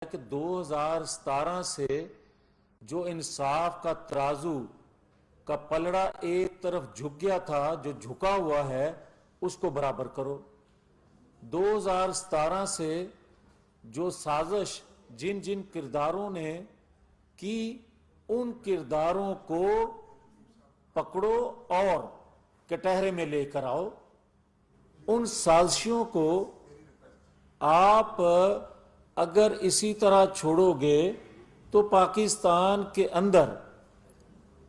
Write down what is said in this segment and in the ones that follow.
کہ 2017 سے جو انصاف کا ترازو کا پلڑا ایک طرف جھک گیا تھا، جو جھکا ہوا ہے اس کو برابر کرو۔ 2017 سے جو سازش جن جن کرداروں نے کی، ان کرداروں کو پکڑو اور کٹہرے میں لے کر آؤ۔ ان سازشوں کو آپ اگر اسی طرح چھوڑو گے تو پاکستان کے اندر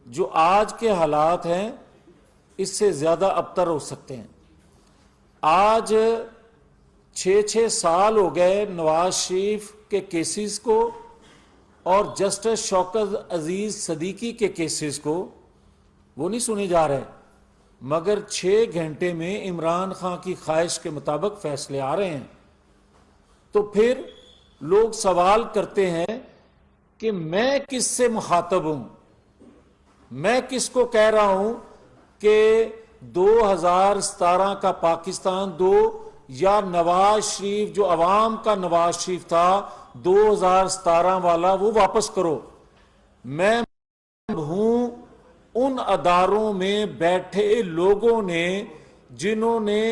جو آج کے حالات ہیں اس سے زیادہ ابتر ہو سکتے ہیں۔ آج 6 سال ہو گئے نواز شریف کے کیسز کو اور جسٹس شوکت عزیز صدیقی کے کیسز کو، وہ نہیں سنے جا رہے، مگر 6 گھنٹے میں عمران خان کی خواہش کے مطابق فیصلے آ رہے ہیں۔ تو پھر لوگ سوال کرتے ہیں کہ میں کس سے مخاطب ہوں، میں کس کو کہہ رہا ہوں کہ 2017 کا پاکستان دو، یا نواز شریف جو عوام کا نواز شریف تھا 2017 والا وہ واپس کرو۔ میں ہوں ان اداروں میں بیٹھے لوگوں نے جنہوں نے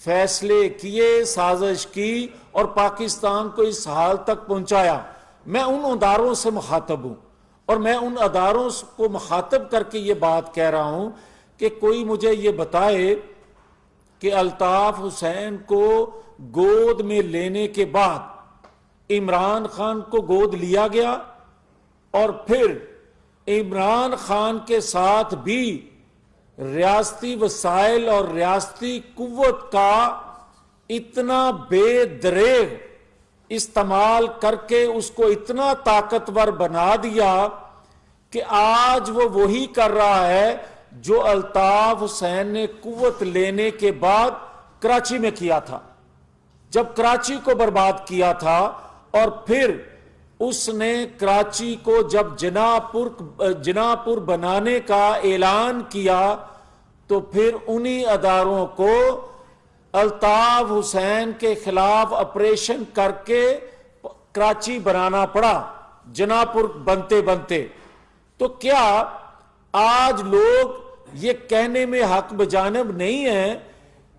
فیصلے کیے، سازش کی اور پاکستان کو اس حال تک پہنچایا۔ میں ان اداروں سے مخاطب ہوں، اور میں ان اداروں کو مخاطب کر کے یہ بات کہہ رہا ہوں کہ کوئی مجھے یہ بتائے کہ الطاف حسین کو گود میں لینے کے بعد عمران خان کو گود لیا گیا، اور پھر عمران خان کے ساتھ بھی ریاستی وسائل اور ریاستی قوت کا اتنا بے دریغ استعمال کر کے اس کو اتنا طاقتور بنا دیا کہ آج وہ وہی کر رہا ہے جو الطاف حسین نے قوت لینے کے بعد کراچی میں کیا تھا، جب کراچی کو برباد کیا تھا۔ اور پھر اس نے کراچی کو جب جناح پور بنانے کا اعلان کیا تو پھر انہی اداروں کو الطاف حسین کے خلاف آپریشن کر کے کراچی بنانا پڑا، جناح پور بنتے بنتے۔ تو کیا آج لوگ یہ کہنے میں حق بجانب نہیں ہیں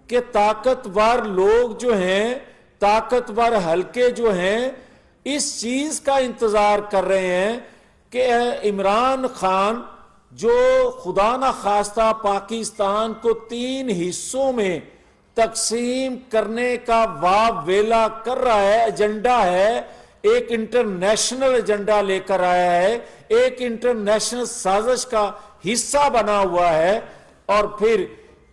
کہ طاقتور لوگ جو ہیں، طاقتور حلقے جو ہیں، اس چیز کا انتظار کر رہے ہیں کہ عمران خان جو خدا نخواستہ پاکستان کو 3 حصوں میں تقسیم کرنے کا ویلا کر رہا ہے، ایجنڈا ہے، ایک انٹرنیشنل ایجنڈا لے کر آیا ہے، ایک انٹرنیشنل سازش کا حصہ بنا ہوا ہے، اور پھر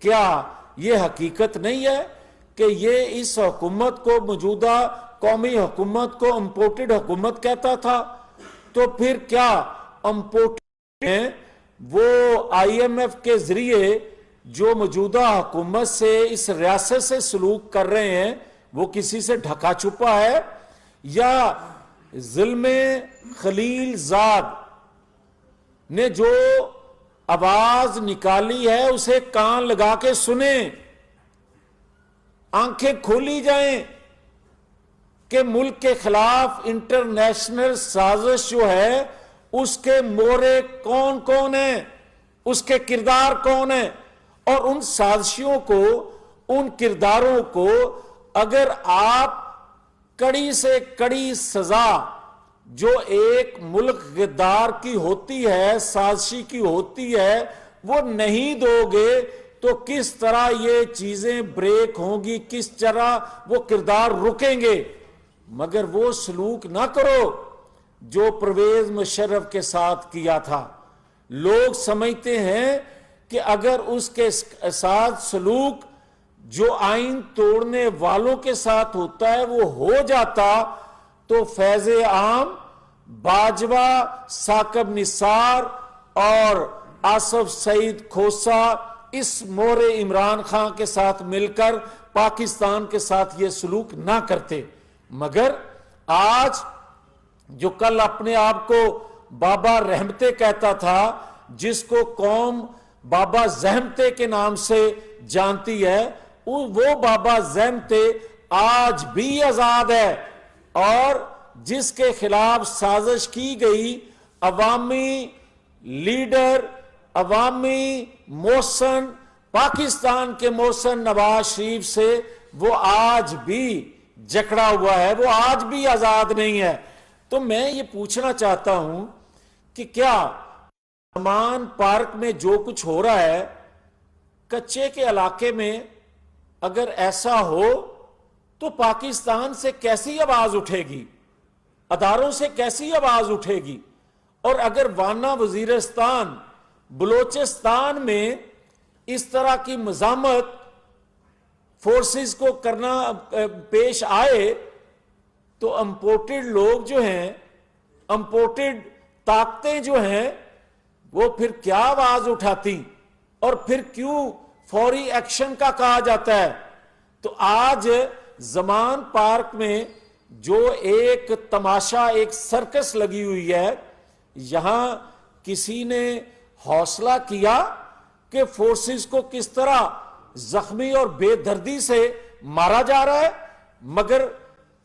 کیا یہ حقیقت نہیں ہے کہ یہ اس حکومت کو، موجودہ قومی حکومت کو امپورٹڈ حکومت کہتا تھا؟ تو پھر کیا امپورٹڈ ہیں وہ آئی ایم ایف کے ذریعے جو موجودہ حکومت سے اس ریاست سے سلوک کر رہے ہیں وہ کسی سے ڈھکا چھپا ہے، یا ظلم خلیل زاد نے جو آواز نکالی ہے اسے کان لگا کے سنیں، آنکھیں کھولی جائیں کہ ملک کے خلاف انٹرنیشنل سازش جو ہے اس کے مورے کون کون ہیں، اس کے کردار کون ہیں، اور ان سازشیوں کو، ان کرداروں کو اگر آپ کڑی سے کڑی سزا جو ایک ملک غدار کی ہوتی ہے، سازشی کی ہوتی ہے، وہ نہیں دو گے تو کس طرح یہ چیزیں بریک ہوں گی، کس طرح وہ کردار رکیں گے؟ مگر وہ سلوک نہ کرو جو پرویز مشرف کے ساتھ کیا تھا۔ لوگ سمجھتے ہیں کہ اگر اس کے ساتھ سلوک جو آئین توڑنے والوں کے ساتھ ہوتا ہے وہ ہو جاتا تو فیض عام، باجوہ، ثاقب نثار اور آصف سعید کھوسہ اس مور عمران خان کے ساتھ مل کر پاکستان کے ساتھ یہ سلوک نہ کرتے۔ مگر آج جو کل اپنے آپ کو بابا رحمتے کہتا تھا، جس کو قوم بابا زحمتے کے نام سے جانتی ہے، وہ بابا زحمتے آج بھی آزاد ہے، اور جس کے خلاف سازش کی گئی، عوامی لیڈر، عوامی محسن، پاکستان کے محسن نواز شریف سے وہ آج بھی جکڑا ہوا ہے، وہ آج بھی آزاد نہیں ہے۔ تو میں یہ پوچھنا چاہتا ہوں کہ کیا زمان پارک میں جو کچھ ہو رہا ہے، کچے کے علاقے میں اگر ایسا ہو تو پاکستان سے کیسی آواز اٹھے گی، اداروں سے کیسی آواز اٹھے گی؟ اور اگر وانا وزیرستان، بلوچستان میں اس طرح کی مزاحمت فورسز کو کرنا پیش آئے تو امپورٹڈ لوگ جو ہیں، امپورٹڈ طاقتیں جو ہیں، وہ پھر کیا آواز اٹھاتی اور پھر کیوں فوری ایکشن کا کہا جاتا ہے؟ تو آج زمان پارک میں جو ایک تماشا، ایک سرکس لگی ہوئی ہے، یہاں کسی نے حوصلہ کیا کہ فورسز کو کس طرح زخمی اور بے دردی سے مارا جا رہا ہے، مگر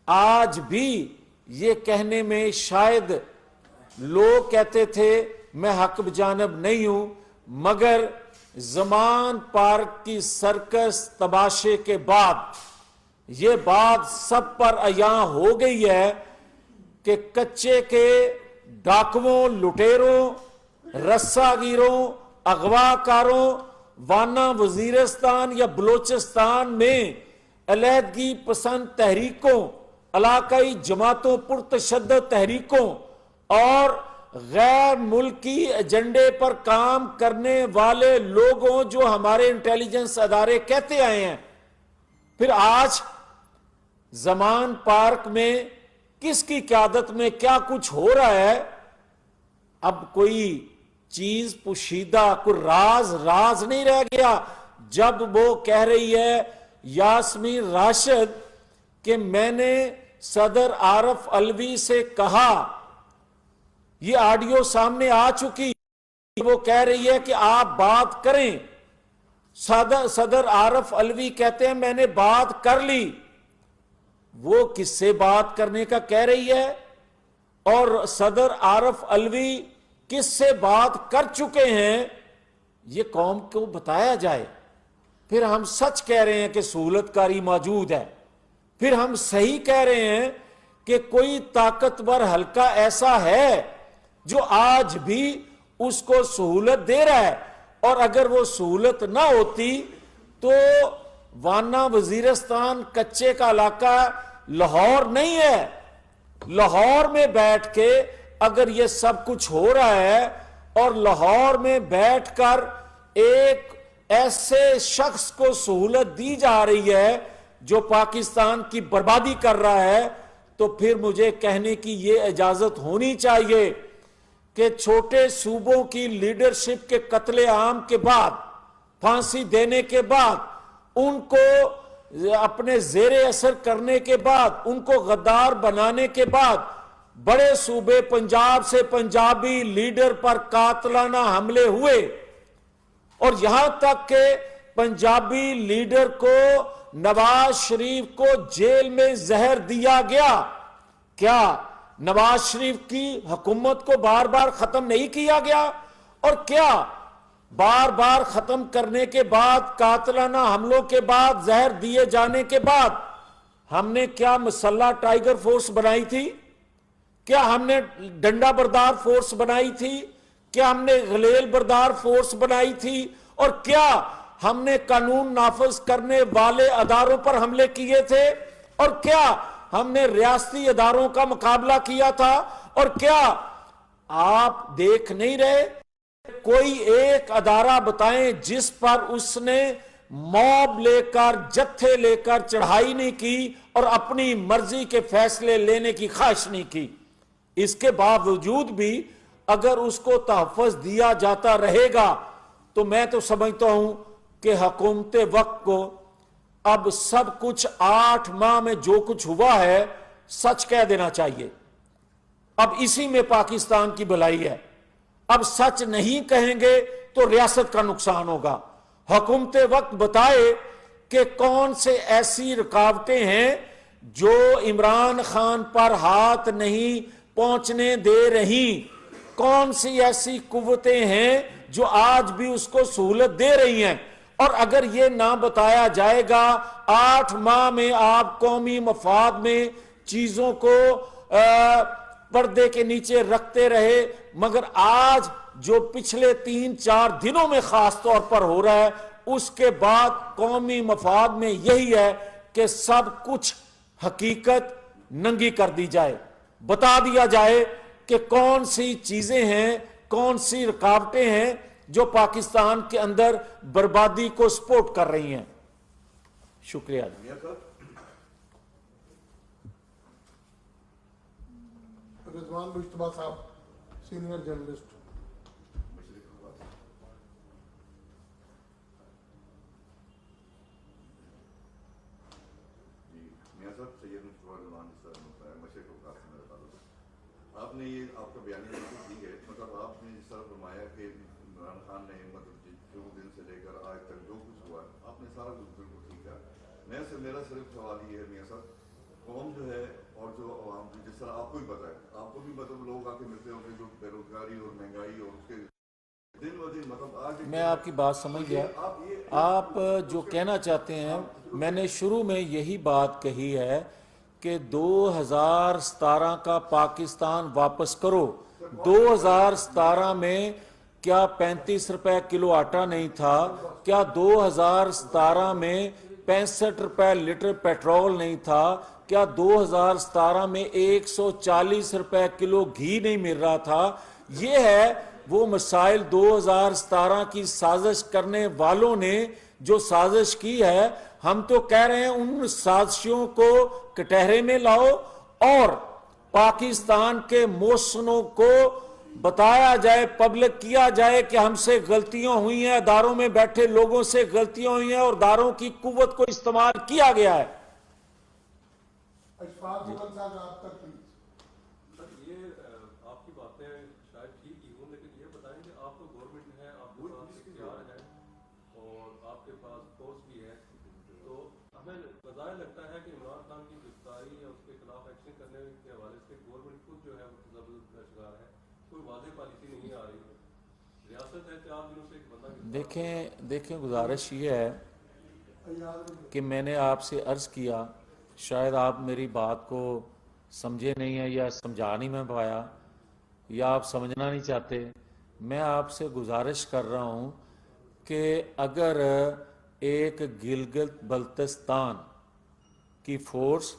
آج بھی یہ کہنے میں شاید لوگ کہتے تھے میں حق بجانب نہیں ہوں، مگر زمان پارک کی سرکس تماشے کے بعد یہ بات سب پر عیاں ہو گئی ہے کہ کچے کے ڈاکوؤں، لٹیروں، رسا گیروں، اغوا کاروں، وانا وزیرستان یا بلوچستان میں علیحدگی پسند تحریکوں، علاقائی جماعتوں، پرتشدد تحریکوں اور غیر ملکی ایجنڈے پر کام کرنے والے لوگوں جو ہمارے انٹیلیجنس ادارے کہتے آئے ہیں، پھر آج زمان پارک میں کس کی قیادت میں کیا کچھ ہو رہا ہے؟ اب کوئی چیز پوشیدہ، کوئی راز نہیں رہ گیا۔ جب وہ کہہ رہی ہے یاسمین راشد کہ میں نے صدر عارف علوی سے کہا، یہ آڈیو سامنے آ چکی، وہ کہہ رہی ہے کہ آپ بات کریں۔ صدر عارف علوی کہتے ہیں میں نے بات کر لی۔ وہ کس سے بات کرنے کا کہہ رہی ہے اور صدر عارف علوی کس سے بات کر چکے ہیں، یہ قوم کو بتایا جائے۔ پھر ہم سچ کہہ رہے ہیں کہ سہولت کاری موجود ہے، پھر ہم صحیح کہہ رہے ہیں کہ کوئی طاقتور حلقہ ایسا ہے جو آج بھی اس کو سہولت دے رہا ہے، اور اگر وہ سہولت نہ ہوتی تو وانا وزیرستان کچے کا علاقہ لاہور نہیں ہے۔ لاہور میں بیٹھ کے اگر یہ سب کچھ ہو رہا ہے اور لاہور میں بیٹھ کر ایک ایسے شخص کو سہولت دی جا رہی ہے جو پاکستان کی بربادی کر رہا ہے، تو پھر مجھے کہنے کی یہ اجازت ہونی چاہیے کہ چھوٹے صوبوں کی لیڈرشپ کے قتل عام کے بعد، پھانسی دینے کے بعد، ان کو اپنے زیر اثر کرنے کے بعد، ان کو غدار بنانے کے بعد، بڑے صوبے پنجاب سے پنجابی لیڈر پر قاتلانہ حملے ہوئے، اور یہاں تک کہ پنجابی لیڈر کو، نواز شریف کو جیل میں زہر دیا گیا۔ کیا نواز شریف کی حکومت کو بار بار ختم نہیں کیا گیا؟ اور کیا بار بار ختم کرنے کے بعد، قاتلانہ حملوں کے بعد، زہر دیے جانے کے بعد، ہم نے کیا مسلح ٹائیگر فورس بنائی تھی؟ کیا ہم نے ڈنڈا بردار فورس بنائی تھی؟ کیا ہم نے غلیل بردار فورس بنائی تھی؟ اور کیا ہم نے قانون نافذ کرنے والے اداروں پر حملے کیے تھے؟ اور کیا ہم نے ریاستی اداروں کا مقابلہ کیا تھا؟ اور کیا آپ دیکھ نہیں رہے؟ کوئی ایک ادارہ بتائیں جس پر اس نے موب لے کر، جتھے لے کر چڑھائی نہیں کی اور اپنی مرضی کے فیصلے لینے کی خواہش نہیں کی۔ اس کے باوجود بھی اگر اس کو تحفظ دیا جاتا رہے گا تو میں تو سمجھتا ہوں کہ حکومت وقت کو اب سب کچھ 8 ماہ میں جو کچھ ہوا ہے سچ کہہ دینا چاہیے۔ اب اسی میں پاکستان کی بھلائی ہے۔ اب سچ نہیں کہیں گے تو ریاست کا نقصان ہوگا۔ حکومت وقت بتائے کہ کون سے ایسی رکاوٹیں ہیں جو عمران خان پر ہاتھ نہیں پہنچنے دے رہی، کون سی ایسی قوتیں ہیں جو آج بھی اس کو سہولت دے رہی ہیں؟ اور اگر یہ نہ بتایا جائے گا 8 ماہ میں آپ قومی مفاد میں چیزوں کو پردے کے نیچے رکھتے رہے، مگر آج جو پچھلے 3-4 دنوں میں خاص طور پر ہو رہا ہے، اس کے بعد قومی مفاد میں یہی ہے کہ سب کچھ حقیقت ننگی کر دی جائے، بتا دیا جائے کہ کون سی چیزیں ہیں، کون سی رکاوٹیں ہیں جو پاکستان کے اندر بربادی کو سپورٹ کر رہی ہیں۔ شکریہ۔ رضوان مشتبہ صاحب، سینئر جرنلسٹ۔ آپ نے یہ آپ کا بیانیہ بالکل ٹھیک ہے، مطلب آپ نے اس طرح فرمایا کہ عمران خان نے مطلب جو دن سے لے کر آج تک جو کچھ ہوا آپ نے سارا کچھ بالکل ٹھیک ہے۔ میرا صرف سوال یہ ہے میاں صاحب، قوم جو ہے اور جو عوام جس طرح آپ کو بھی پتہ ہے، آپ کو بھی مطلب لوگ آ کے ملتے ہوں گے جو بے روزگاری اور مہنگائی اور اس کے دن و دن مطلب آج میں آپ کی بات سمجھ گیا۔ آپ جو کہنا چاہتے ہیں، میں نے شروع میں یہی بات کہی ہے کہ 2017 کا پاکستان واپس کرو۔ 2017 میں کیا 35 روپے کلو آٹا نہیں تھا؟ کیا 2017 میں 65 روپے لیٹر پیٹرول نہیں تھا؟ کیا 2017 میں 140 روپے کلو گھی نہیں مل رہا تھا؟ یہ ہے وہ مسائل 2017 کی سازش کرنے والوں نے جو سازش کی ہے۔ ہم تو کہہ رہے ہیں ان سازشوں کو کٹہرے میں لاؤ اور پاکستان کے محسنوں کو بتایا جائے، پبلک کیا جائے کہ ہم سے غلطیاں ہوئی ہیں، اداروں میں بیٹھے لوگوں سے غلطیاں ہوئی ہیں اور اداروں کی قوت کو استعمال کیا گیا ہے۔ اشفاق مغل صاحب، آپ تک پلیز۔ یہ آپ کی باتیں شاید ٹھیک ہی ہوں، لیکن یہ بتائیں کہ آپ کو گورنمنٹ ہے، آپ کے پاس اختیار ہے اور آپ کے پاس فورس بھی ہے، تو ہمیں بظاہر لگتا ہے کہ عمران خان کی گرفتاری یا اس کے خلاف ایکشن کرنے کے حوالے سے گورنمنٹ خود جو ہے وہ تذبذب کا شکار ہے، کوئی واضح پالیسی نہیں آ رہی۔ ریاست ہے 4 دنوں سے ایک بندہ دیکھیں گزارش یہ ہے کہ میں نے آپ سے عرض کیا، شاید آپ میری بات کو سمجھے نہیں ہیں یا سمجھا نہیں میں پایا یا آپ سمجھنا نہیں چاہتے۔ میں آپ سے گزارش کر رہا ہوں کہ اگر ایک گلگت بلتستان کی فورس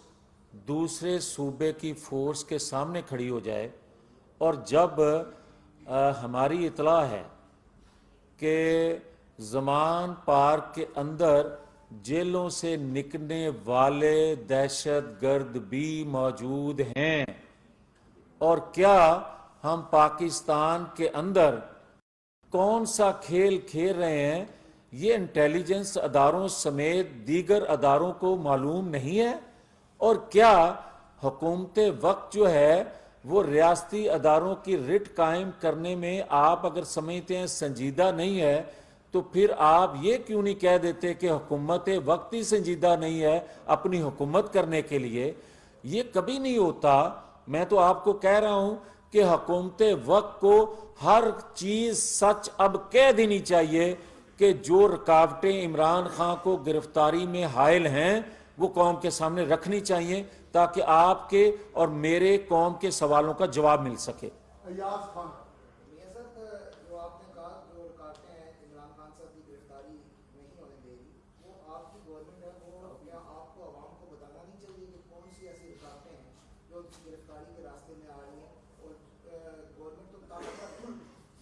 دوسرے صوبے کی فورس کے سامنے کھڑی ہو جائے، اور جب ہماری اطلاع ہے کہ زمان پارک کے اندر جیلوں سے نکلنے والے دہشت گرد بھی موجود ہیں، اور کیا ہم پاکستان کے اندر کون سا کھیل کھیل رہے ہیں یہ انٹیلیجنس اداروں سمیت دیگر اداروں کو معلوم نہیں ہے؟ اور کیا حکومت وقت جو ہے وہ ریاستی اداروں کی رٹ قائم کرنے میں آپ اگر سمجھتے ہیں سنجیدہ نہیں ہے، تو پھر آپ یہ کیوں نہیں کہہ دیتے کہ حکومت وقت ہی سنجیدہ نہیں ہے اپنی حکومت کرنے کے لیے؟ یہ کبھی نہیں ہوتا۔ میں تو آپ کو کہہ رہا ہوں کہ حکومت وقت کو ہر چیز سچ اب کہہ دینی چاہیے کہ جو رکاوٹیں عمران خان کو گرفتاری میں حائل ہیں وہ قوم کے سامنے رکھنی چاہیے تاکہ آپ کے اور میرے قوم کے سوالوں کا جواب مل سکے۔ ایاز خان۔ جو آپ نے کہا جو رکاوٹیں ہیں عمران خان صاحب کی گرفتاری نہیں ہونے دے گی، وہ آپ کی گورنمنٹ ہے، وہ یا آپ کو عوام کو بتانا نہیں چاہیے کہ کون سی ایسی رکاوٹیں ہیں جو گرفتاری کے راستے میں آ رہی ہیں؟ اور گورنمنٹ تو طاقتور،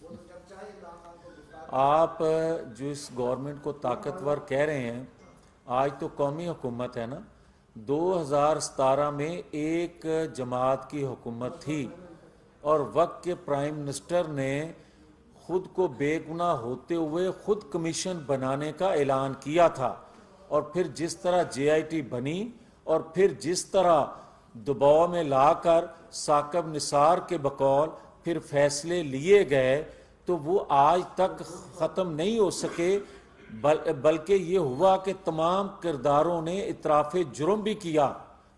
وہ تو جب چاہے عمران خان کو گرفتار۔ آپ جو اس گورنمنٹ کو طاقتور کہہ رہے ہیں، آج تو قومی حکومت ہے نا۔ 2017 میں ایک جماعت کی حکومت تھی اور وقت کے پرائم منسٹر نے خود کو بے گناہ ہوتے ہوئے خود کمیشن بنانے کا اعلان کیا تھا، اور پھر جس طرح جے آئی ٹی بنی اور پھر جس طرح دباؤ میں لا کر ثاقب نثار کے بقول پھر فیصلے لیے گئے، تو وہ آج تک ختم نہیں ہو سکے، بلکہ یہ ہوا کہ تمام کرداروں نے اعتراف جرم بھی کیا